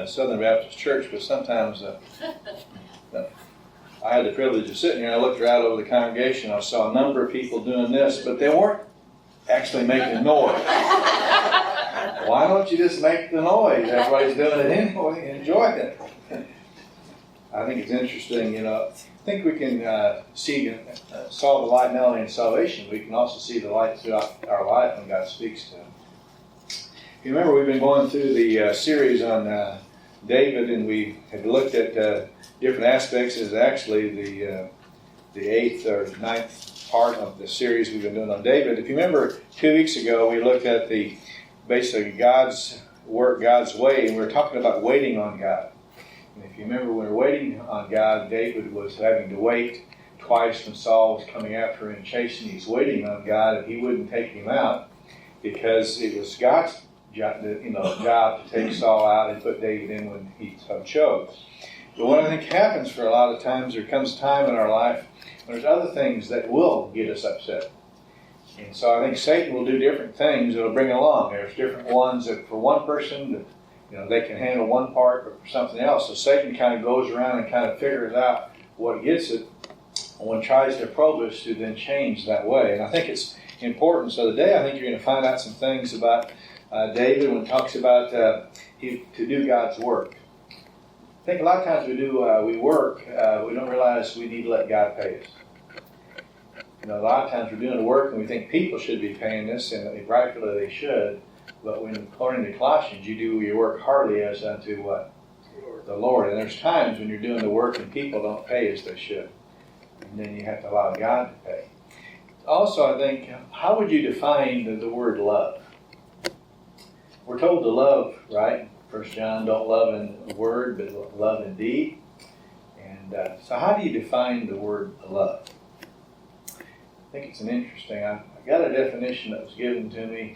a Southern Baptist church, but sometimes I had the privilege of sitting here and I looked out over the congregation. I saw a number of people doing this, but they weren't actually making noise. Why don't you just make the noise? Everybody's doing it anyway. Enjoy it. I think it's interesting, I think we can saw the light not only in salvation, we can also see the light throughout our life when God speaks to us. You remember we've been going through the series on David, and we have looked at different aspects. It's actually the 8th or 9th part of the series we've been doing on David. If you remember 2 weeks ago, we looked at basically God's work, God's way, and we were talking about waiting on God. And if you remember, when we were waiting on God, David was having to wait twice when Saul was coming after him and chasing. He's waiting on God, and he wouldn't take him out because it was God's job to take Saul out and put David in when he so chose. But what I think happens for a lot of times, there comes a time in our life when there's other things that will get us upset. And so I think Satan will do different things that will bring along. There's different ones that for one person, they can handle one part, but for something else. So Satan kind of goes around and kind of figures out what gets it, and when tries to probe us to then change that way. And I think it's important. So today I think you're going to find out some things about David when he talks about to do God's work. I think a lot of times we work, we don't realize we need to let God pay us. A lot of times we're doing the work and we think people should be paying us, and rightfully they should. But when, according to Colossians, you do your work heartily as unto what? The Lord. And there's times when you're doing the work and people don't pay as they should. And then you have to allow God to pay. Also, I think, how would you define the word love? We're told to love, right? 1 John, don't love in word, but love in deed. And so how do you define the word love? I think it's an interesting, I got a definition that was given to me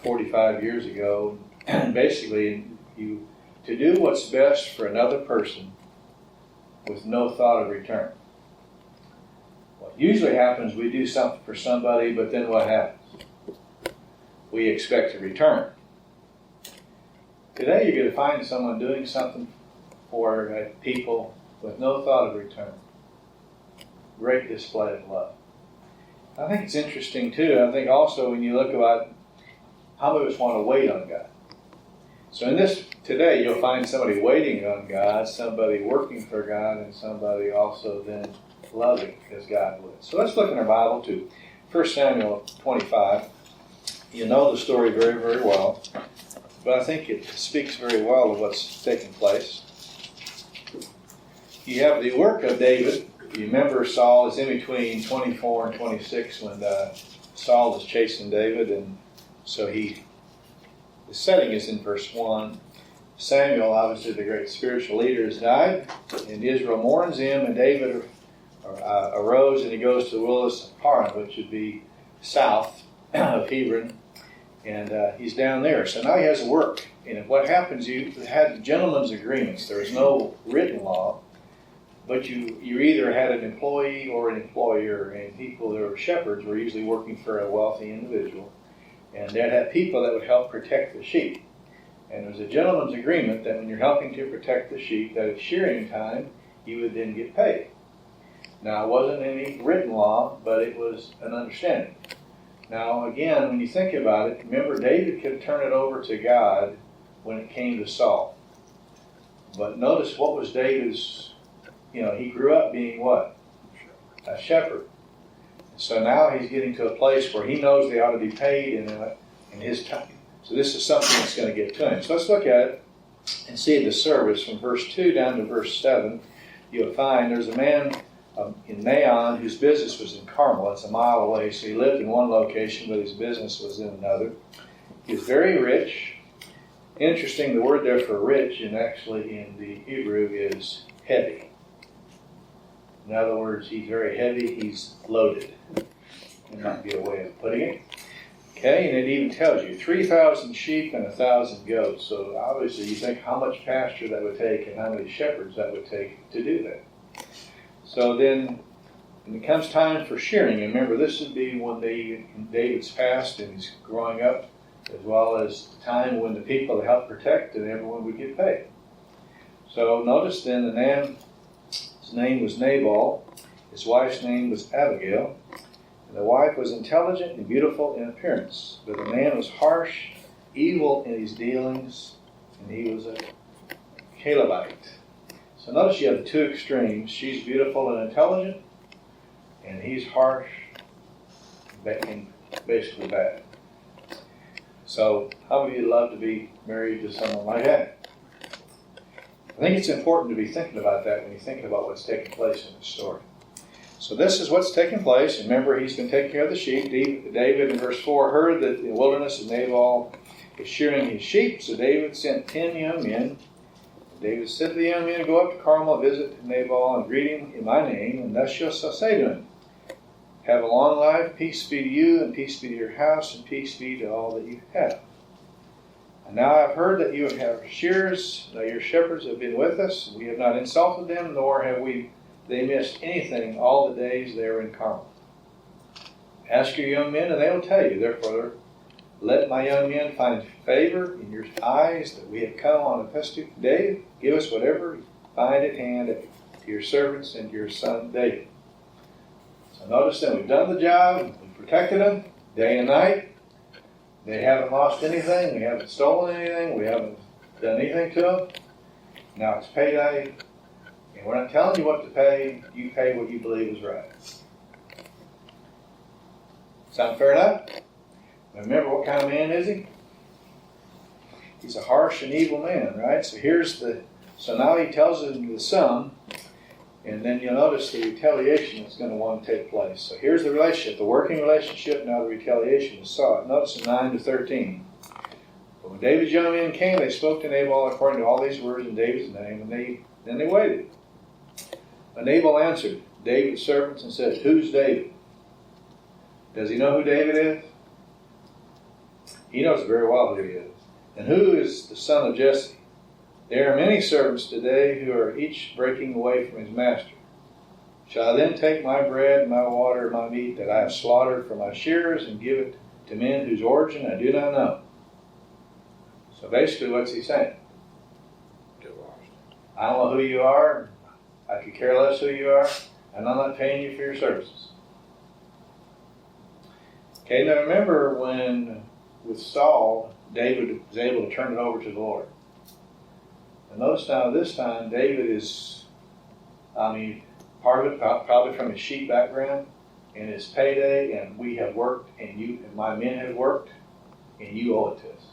45 years ago. Basically, to do what's best for another person with no thought of return. What usually happens, we do something for somebody, but then what happens? We expect a return. Today, you're going to find someone doing something for people with no thought of return. Great display of love. I think it's interesting, too. I think also when you look about how many of us want to wait on God. So in this today, you'll find somebody waiting on God, somebody working for God, and somebody also then loving as God would. So let's look in our Bible to 1 Samuel 25. You know the story very, very well, but I think it speaks very well of what's taking place. You have the work of David. You remember Saul is in between 24 and 26 when Saul is chasing David, and so the setting is in verse 1. Samuel, obviously the great spiritual leader, has died, and Israel mourns him, and David arose and he goes to the wilderness of Paran, which would be south of Hebron, and he's down there. So now he has to work. And what happens, you had gentlemen's agreements. There was no written law, but you either had an employee or an employer, and people that were shepherds were usually working for a wealthy individual. And they'd have people that would help protect the sheep. And there's a gentleman's agreement that when you're helping to protect the sheep, that at shearing time, you would then get paid. Now, it wasn't any written law, but it was an understanding. Now, again, when you think about it, remember, David could turn it over to God when it came to Saul. But notice what was David's, he grew up being what? A shepherd. So now he's getting to a place where he knows they ought to be paid in his time. So this is something that's going to get to him. So let's look at it and see the service from verse 2 down to verse 7. You'll find there's a man in Nahon whose business was in Carmel. It's a mile away. So he lived in one location, but his business was in another. He was very rich. Interesting, the word there for rich, and actually in the Hebrew, is heavy. In other words, he's very heavy, he's loaded. That might be a way of putting it. Okay, and it even tells you 3,000 sheep and 1,000 goats. So obviously you think how much pasture that would take and how many shepherds that would take to do that. So then when it comes time for shearing, and remember this would be when David's past and he's growing up, as well as the time when the people that helped protect and everyone would get paid. So notice then the man, his name was Nabal, his wife's name was Abigail, and the wife was intelligent and beautiful in appearance, but the man was harsh, evil in his dealings, and he was a Calebite. So notice you have the two extremes. She's beautiful and intelligent, and he's harsh and basically bad. So how many of you love to be married to someone like that? I think it's important to be thinking about that when you're thinking about what's taking place in this story. So this is what's taking place. Remember, he's been taking care of the sheep. David in verse 4 heard that in the wilderness of Nabal was shearing his sheep. So David sent 10 young men. David said to the young men, "Go up to Carmel, visit Nabal, and greet him in my name, and thus shall say to him, have a long life, peace be to you, and peace be to your house, and peace be to all that you have. And now I have heard that you have shearers, that your shepherds have been with us. We have not insulted them, nor have they missed anything all the days they were in Carmel. Ask your young men, and they will tell you. Therefore, let my young men find favor in your eyes, that we have come on a festive day. Give us whatever you find at hand to your servants and to your son David." So notice that we've done the job, we've protected them day and night. They haven't lost anything, we haven't stolen anything, we haven't done anything to them. Now it's payday, and we're not telling you what to pay, you pay what you believe is right. Sound fair enough? Remember, what kind of man is he? He's a harsh and evil man, right? So now he tells him the sum, and then you'll notice the retaliation that's going to want to take place. So here's the relationship, the working relationship, now the retaliation is sought. Notice in 9 to 13. But when David's young men came, they spoke to Nabal according to all these words in David's name, and then they waited. But Nabal answered David's servants and said, "Who's David?" Does he know who David is? He knows very well who he is. "And who is the son of Jesse? There are many servants today who are each breaking away from his master. Shall I then take my bread, my water, my meat that I have slaughtered for my shearers and give it to men whose origin I do not know?" So basically, what's he saying? I don't know who you are. I could care less who you are, and I'm not paying you for your services. Okay, now remember when with Saul, David was able to turn it over to the Lord. And notice now this time, David is, part of it probably from his sheep background, and it's payday, and we have worked, and my men have worked, and you owe it to us.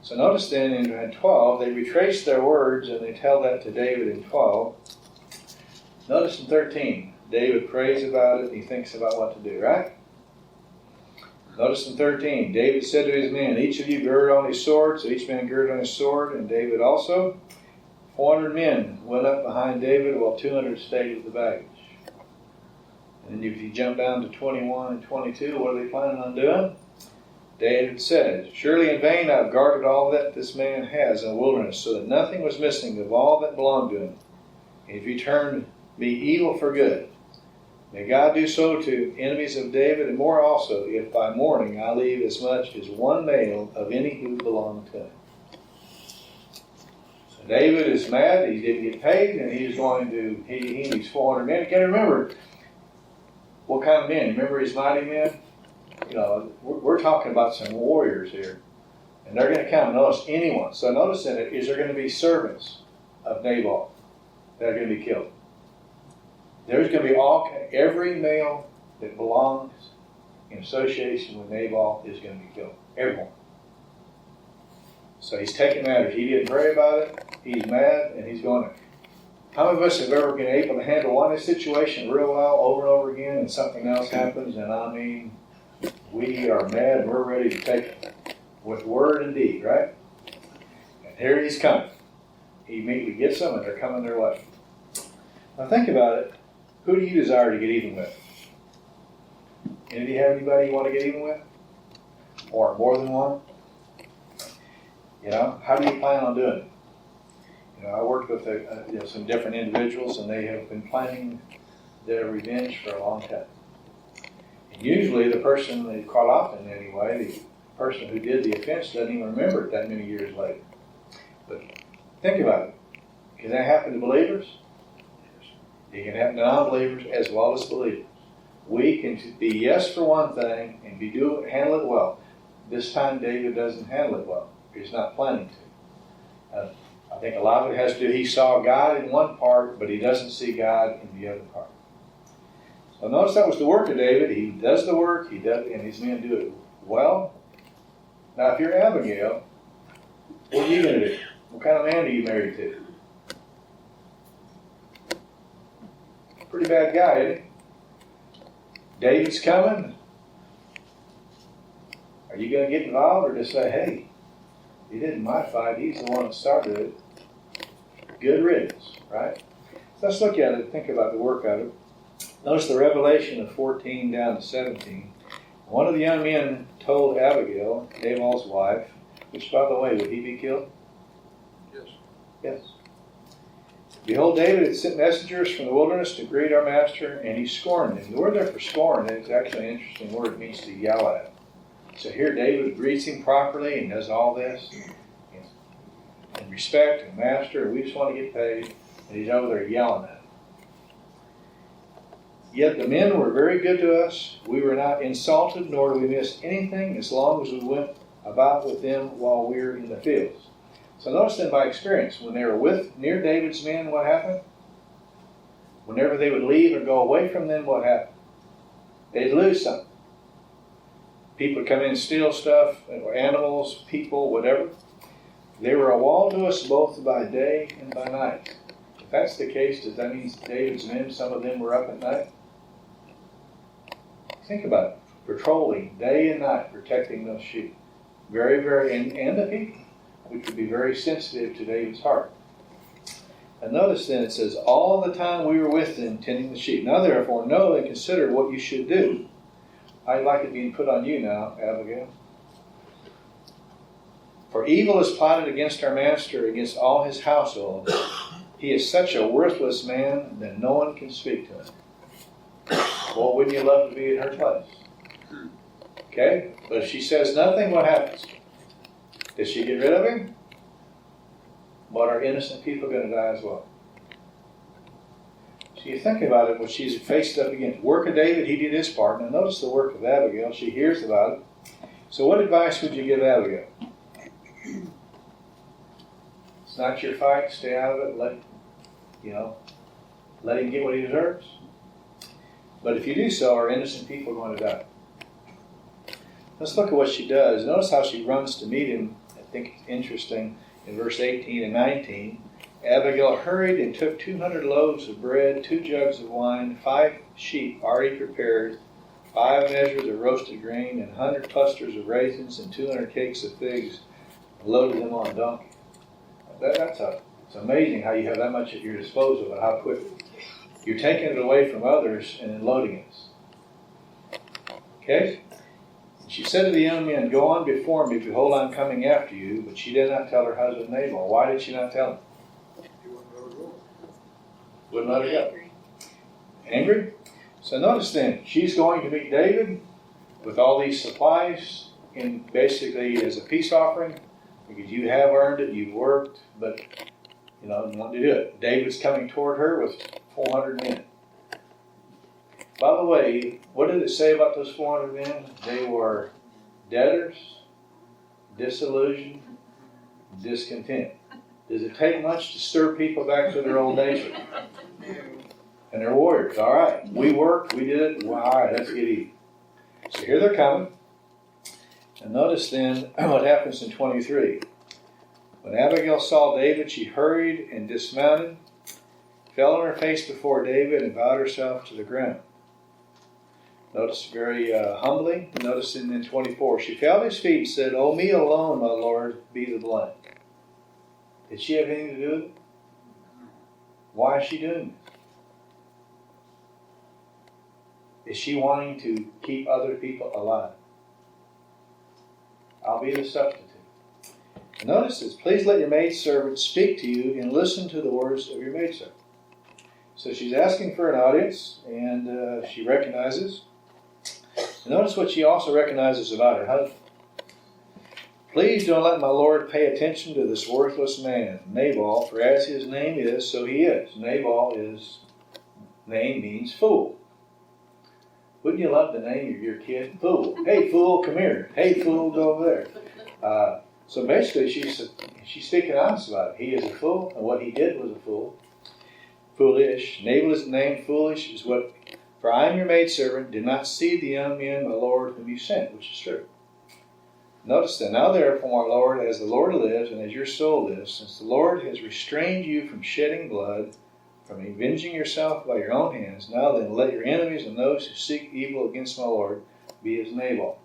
So notice then in 12, they retrace their words, and they tell that to David in 12. Notice in 13, David prays about it, and he thinks about what to do, right? Notice in 13, David said to his men, "Each of you gird on his sword." So each man girded on his sword, and David also. 400 men went up behind David, while 200 stayed with the baggage. And then if you jump down to 21 and 22, what are they planning on doing? David said, "Surely in vain I have guarded all that this man has in the wilderness, so that nothing was missing of all that belonged to him. And if he turned me evil for good, may God do so to enemies of David, and more also, if by morning I leave as much as one male of any who belong to him." So David is mad, he didn't get paid, and he's going to, he needs 400 men. You can remember what kind of men. Remember his mighty men? We're talking about some warriors here, and they're going to come. Notice anyone. So notice in it, is there going to be servants of Nabal that are going to be killed? There's going to be every male that belongs in association with Nabal is going to be killed. Everyone. So he's taking matters. He didn't pray about it. He's mad, and he's going to. How many of us have ever been able to handle one situation real well over and over again, and something else happens, and we are mad, and we're ready to take it with word and deed, right? And here he's coming. He immediately gets them, and they're coming their way. Now think about it. Who do you desire to get even with? Any of you have anybody you want to get even with? Or more than one? How do you plan on doing it? I worked with some different individuals, and they have been planning their revenge for a long time. And usually the person, quite often anyway, person who did the offense doesn't even remember it that many years later. But think about it. Can that happen to believers? It can happen to non-believers as well as believers. We can be yes for one thing and handle it well. This time David doesn't handle it well. He's not planning to. I think a lot of it has to do, he saw God in one part, but he doesn't see God in the other part. So notice that was the work of David. He does the work, and his men do it well. Now if you're Abigail, what are you going to do? What kind of man are you married to? Pretty bad guy, isn't he? David's coming. Are you going to get involved or just say, hey, he didn't my fight, he's the one that started it. Good riddance, right? So let's look at it, think about the work of it. Notice the revelation of 14 down to 17. One of the young men told Abigail, Nabal's wife, which by the way, would he be killed? Yes. Yes. Behold, David had sent messengers from the wilderness to greet our master, and he scorned them. The word there for scorn is actually an interesting word. It means to yell at him. So here David greets him properly and does all this in respect and master, and we just want to get paid, and he's over there yelling at him. Yet the men were very good to us. We were not insulted, nor did we miss anything as long as we went about with them while we were in the fields. So notice then by experience, when they were near David's men, what happened? Whenever they would leave or go away from them, what happened? They'd lose something. People would come in and steal stuff, or animals, people, whatever. They were a wall to us both by day and by night. If that's the case, does that mean David's men, some of them were up at night? Think about it. Patrolling day and night, protecting those sheep. Very, very, and the people, which would be very sensitive to David's heart. And notice then it says, all the time we were with them tending the sheep. Now therefore know and consider what you should do. I'd like it being put on you now, Abigail. For evil is plotted against our master, against all his household. He is such a worthless man that no one can speak to him. Well, wouldn't you love to be in her place? Okay? But if she says nothing, what happens? Does she get rid of him? But are innocent people going to die as well? So you think about it, when she's faced up against the work of David, he did his part. Now notice the work of Abigail. She hears about it. So what advice would you give Abigail? It's not your fight. Stay out of it. Let him get what he deserves. But if you do so, are innocent people going to die? Let's look at what she does. Notice how she runs to meet him. I think it's interesting. In verse 18 and 19, Abigail hurried and took 200 loaves of bread, 2 jugs of wine, 5 sheep already prepared, 5 measures of roasted grain, and 100 clusters of raisins, and 200 cakes of figs, and loaded them on a donkey. It's amazing how you have that much at your disposal, and how quickly. You're taking it away from others and then loading it. Okay? She said to the young men, go on before me, behold, I'm coming after you. But she did not tell her husband Nabal. Why did she not tell him? He wouldn't let her go. Wouldn't let her go. Angry? So notice then, she's going to meet David with all these supplies, and basically as a peace offering, because you have earned it, you've worked, but you want to do it. David's coming toward her with 400 men. By the way, what did it say about those 400 men? They were debtors, disillusioned, discontent. Does it take much to stir people back to their old nature? And they're warriors. All right, we worked, we did it. Well, all right, let's get even. So here they're coming. And notice then what happens in 23. When Abigail saw David, she hurried and dismounted, fell on her face before David, and bowed herself to the ground. Notice very humbly. Notice in 24. She fell at his feet and said, "Oh, me alone, my Lord, be the blame." Did she have anything to do with it? Why is she doing this? Is she wanting to keep other people alive? I'll be the substitute. Notice this. Please let your maidservant speak to you and listen to the words of your maidservant. So she's asking for an audience, and she recognizes. Notice what she also recognizes about her husband. Please don't let my Lord pay attention to this worthless man, Nabal, for as his name is, so he is. Name means fool. Wouldn't you love to name your kid Fool? Hey, fool, come here. Hey, fool, go over there. So basically, she's speaking honest about it. He is a fool, and what he did was a fool. Foolish. Nabal is the name. Foolish is what. For I am your maidservant. Did not see the young men, my Lord, whom you sent, which is true. Notice that now therefore, my Lord, as the Lord lives, and as your soul lives, since the Lord has restrained you from shedding blood, from avenging yourself by your own hands, now then let your enemies and those who seek evil against my Lord be as Nabal.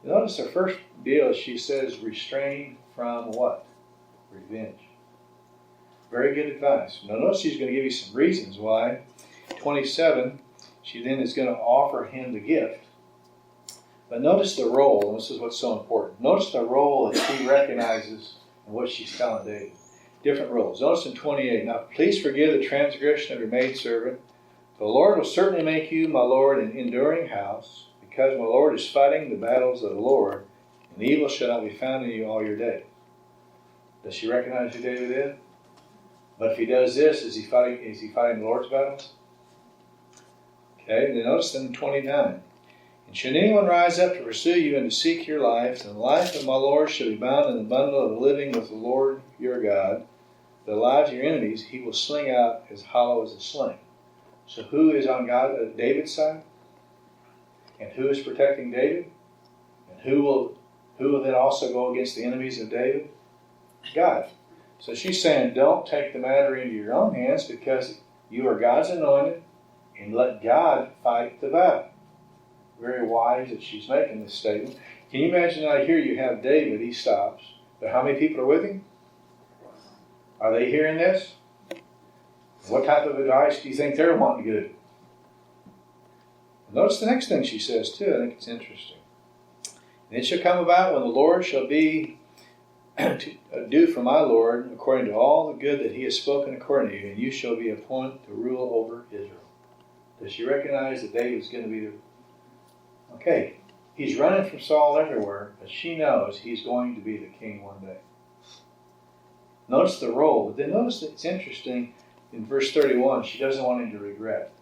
Notice her first deal, she says, restrained from what? Revenge. Very good advice. Now notice she's going to give you some reasons why. 27, she then is going to offer him the gift. But notice the role, and this is what's so important. Notice the role that she recognizes and what she's telling David. Different roles. Notice in 28, now please forgive the transgression of your maidservant. The Lord will certainly make you, my Lord, an enduring house, because my Lord is fighting the battles of the Lord, and evil shall not be found in you all your days. Does she recognize who David is? But if he does this, is he fighting the Lord's battles? Okay, and then notice in 29. And should anyone rise up to pursue you and to seek your life, then the life of my Lord shall be bound in the bundle of the living with the Lord your God. The lives of your enemies he will sling out as hollow as a sling. So who is on David's side? And who is protecting David? And who will then also go against the enemies of David? God. So she's saying, don't take the matter into your own hands, because you are God's anointed, and let God fight the battle. Very wise that she's making this statement. Can you imagine out here you have David, he stops. But how many people are with him? Are they hearing this? What type of advice do you think they're wanting to give? Notice the next thing she says too. I think it's interesting. And it shall come about when the Lord shall be to do for my Lord according to all the good that he has spoken according to you, and you shall be appointed to rule over Israel. Does she recognize that David's going to be the... Okay, he's running from Saul everywhere, but she knows he's going to be the king one day. Notice the role, but then notice that it's interesting in verse 31, she doesn't want him to regret.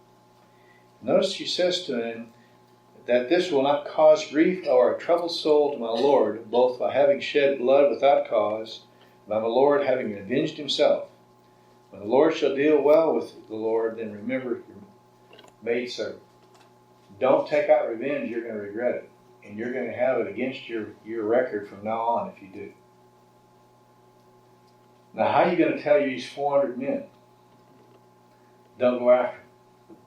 Notice she says to him that this will not cause grief or a troubled soul to my Lord, both by having shed blood without cause, by my Lord having avenged himself. When the Lord shall deal well with the Lord, then remember your maidservant. Don't take out revenge, you're going to regret it. And you're going to have it against your record from now on if you do. Now, how are you going to tell these 400 men? Don't go after them.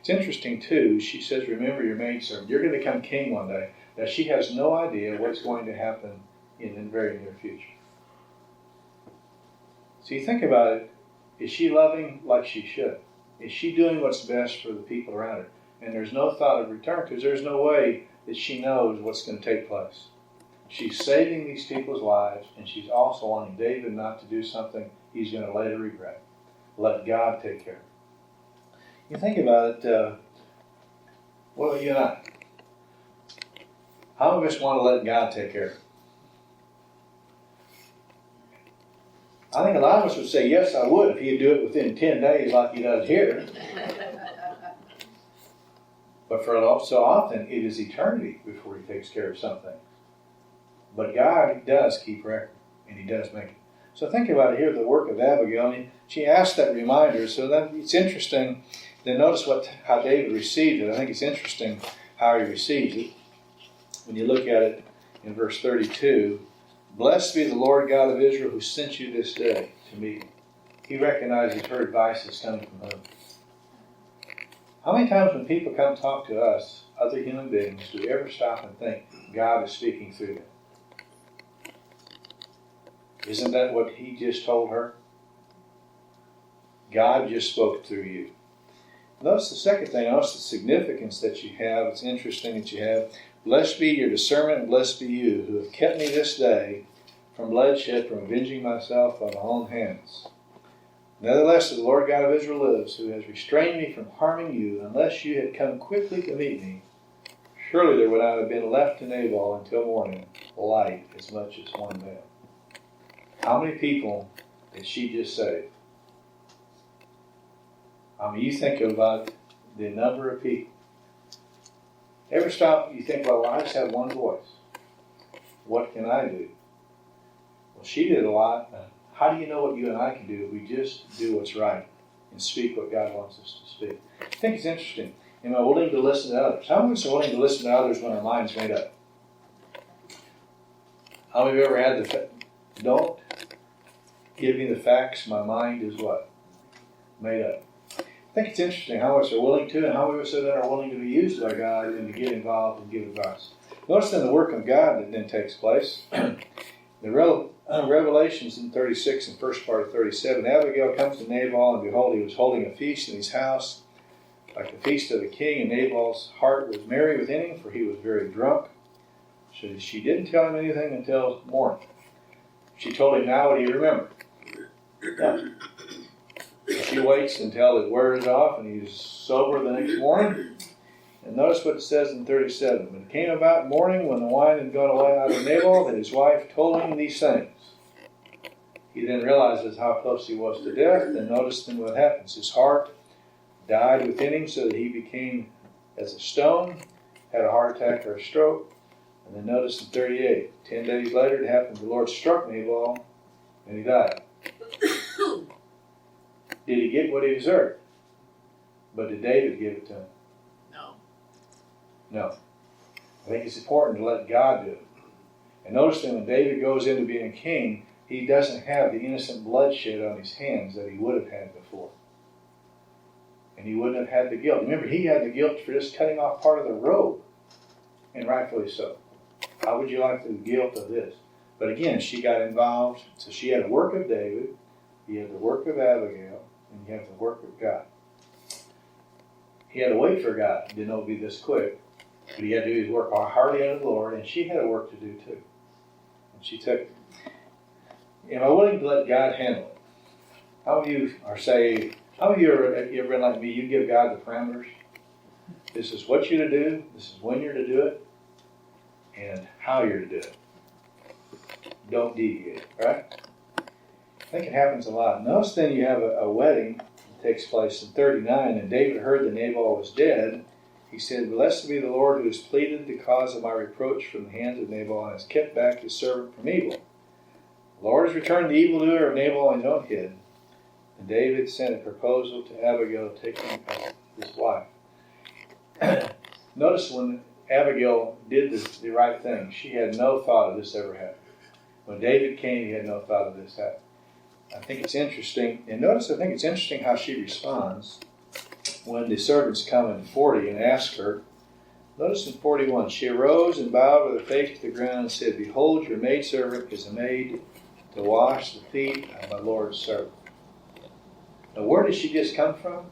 It's interesting, too. She says, remember your maidservant. You're going to become king one day. Now, she has no idea what's going to happen in the very near future. So you think about it. Is she loving like she should? Is she doing what's best for the people around her? And there's no thought of return, because there's no way that she knows what's going to take place. She's saving these people's lives, and she's also wanting David not to do something he's going to later regret. Let God take care of it. You think about it, what about you and I? How many of us want to let God take care of it? I think a lot of us would say, yes, I would, if he'd do it within 10 days like he does here. But for so often, it is eternity before he takes care of something. But God does keep record, and he does make it. So think about it here, the work of Abigail. She asked that reminder, so that it's interesting. Then notice how David received it. I think it's interesting how he receives it. When you look at it in verse 32, blessed be the Lord God of Israel who sent you this day to me. He recognizes her advice is coming from her. How many times when people come talk to us, other human beings, do we ever stop and think God is speaking through them? Isn't that what he just told her? God just spoke through you. Notice the second thing. Notice the significance that you have. It's interesting that you have. Blessed be your discernment, and blessed be you who have kept me this day from bloodshed, from avenging myself by my own hands. Nevertheless, the Lord God of Israel lives, who has restrained me from harming you, unless you had come quickly to meet me. Surely there would not have been left to Nabal until morning. light as much as one male. How many people did she just save? I mean, you think about the number of people. Ever stop, you think, well, I just have one voice. What can I do? Well, she did a lot. How do you know what you and I can do if we just do what's right and speak what God wants us to speak? I think it's interesting. Am I willing to listen to others? How many of us are willing to listen to others when our mind's made up? How many of you ever had don't give me the facts, my mind is what? Made up. I think it's interesting how much they're willing to and how many of us are willing to be used by God and to get involved and give advice. Notice in the work of God that then takes place, the Revelations in 36 and first part of 37, Abigail comes to Nabal, and behold, he was holding a feast in his house, like the feast of a king, and Nabal's heart was merry within him, for he was very drunk. So she didn't tell him anything until morning. She told him now what he remembered. Yeah. She waits until it wears off and he's sober the next morning. And notice what it says in 37. When it came about morning, when the wine had gone away out of Nabal, that his wife told him these things. He then realizes how close he was to death, and notice then what happens. His heart died within him so that he became as a stone, had a heart attack or a stroke. And then notice in 38, 10 days later it happened, the Lord struck Nabal, and he died. Did he get what he deserved? But did David give it to him? No. I think it's important to let God do it. And notice that when David goes into being a king, he doesn't have the innocent bloodshed on his hands that he would have had before. And he wouldn't have had the guilt. Remember, he had the guilt for just cutting off part of the robe. And rightfully so. How would you like the guilt of this? But again, she got involved. So she had the work of David, you had the work of Abigail, and you have the work of God. He had to wait for God. Didn't know it would be this quick. But he had to do his work heartily unto the Lord, and she had a work to do too. And she took it. Am I willing to let God handle it? How many of you are saved? How many of you have ever been like me? You give God the parameters. This is what you're to do. This is when you're to do it. And how you're to do it. Don't deviate, right? I think it happens a lot. Notice then you have a wedding that takes place in 39, and David heard that Nabal was dead. He said, "Blessed be the Lord who has pleaded the cause of my reproach from the hands of Nabal and has kept back his servant from evil. The Lord has returned the evildoer of Nabal and his own head." And David sent a proposal to Abigail taking his wife. Notice when Abigail did the right thing, she had no thought of this ever happening. When David came, he had no thought of this happening. I think it's interesting, and notice I think it's interesting how she responds when the servants come in 40 and ask her. Notice in 41, she arose and bowed with her face to the ground and said, "Behold, your maidservant is a maid to wash the feet of my Lord's servant." Now, where did she just come from?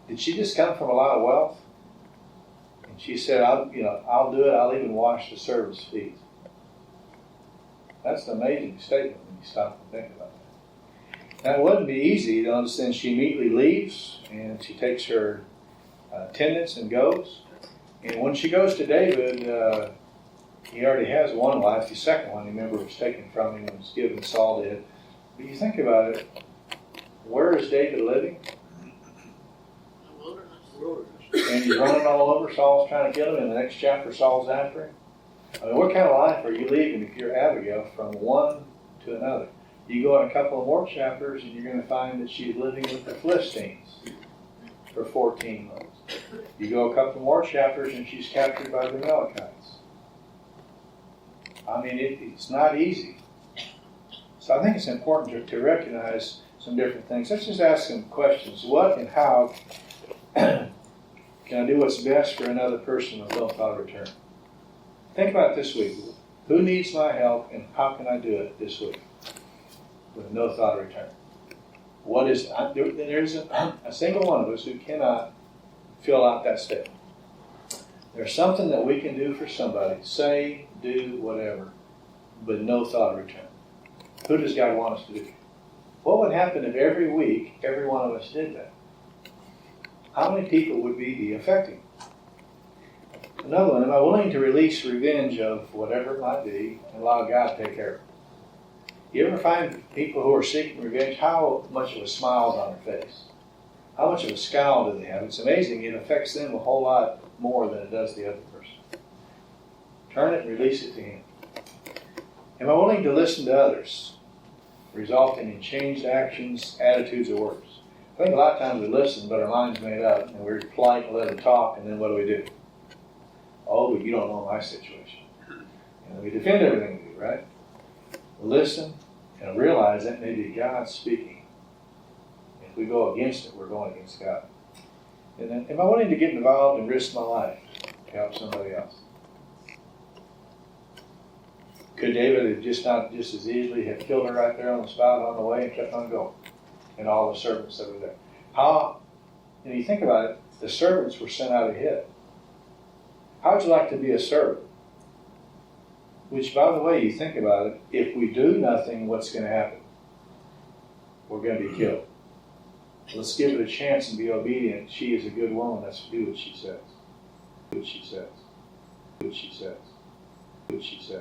Did she just come from a lot of wealth? And she said, I'll do it. I'll even wash the servant's feet. That's an amazing statement when you stop and think about that. Now, it wouldn't be easy to understand. She immediately leaves, and she takes her attendants and goes. And when she goes to David, he already has one wife. The second one, remember, was taken from him and was given Saul did. But you think about it, where is David living? Wilderness. And he's running all over. Saul's trying to kill him. In the next chapter, Saul's after him. I mean, what kind of life are you leading if you're Abigail from one to another? You go in a couple of more chapters and you're going to find that she's living with the Philistines for 14 months. You go a couple more chapters and she's captured by the Amalekites. I mean, it's not easy. So I think it's important to recognize some different things. Let's just ask some questions. What and how can I do what's best for another person with no thought of return? Think about it this week. Who needs my help and how can I do it this week with no thought of return? What is it? There isn't a single one of us who cannot fill out that statement. There's something that we can do for somebody, say, do, whatever, but no thought of return. Who does God want us to do? What would happen if every week, every one of us did that? How many people would be affecting? Another one, am I willing to release revenge of whatever it might be and allow God to take care of it? You ever find people who are seeking revenge, how much of a smile is on their face? How much of a scowl do they have? It's amazing. It affects them a whole lot more than it does the other person. Turn it and release it to Him. Am I willing to listen to others, resulting in changed actions, attitudes, or words? I think a lot of times we listen, but our mind's made up, and we're polite and let them talk, and then what do? Oh, but you don't know my situation. And we defend everything we do, right? Listen and realize that may be God speaking. If we go against it, we're going against God. And then, am I willing to get involved and risk my life to help somebody else? Could David have just as easily have killed her right there on the spot on the way and kept on going? And all the servants that were there. And you think about it, the servants were sent out ahead. How would you like to be a servant? Which, by the way, you think about it, if we do nothing, what's going to happen? We're going to be killed. Let's give it a chance and be obedient. She is a good woman. Let's do what she says. Do what she says. Do what she says. Do what she says.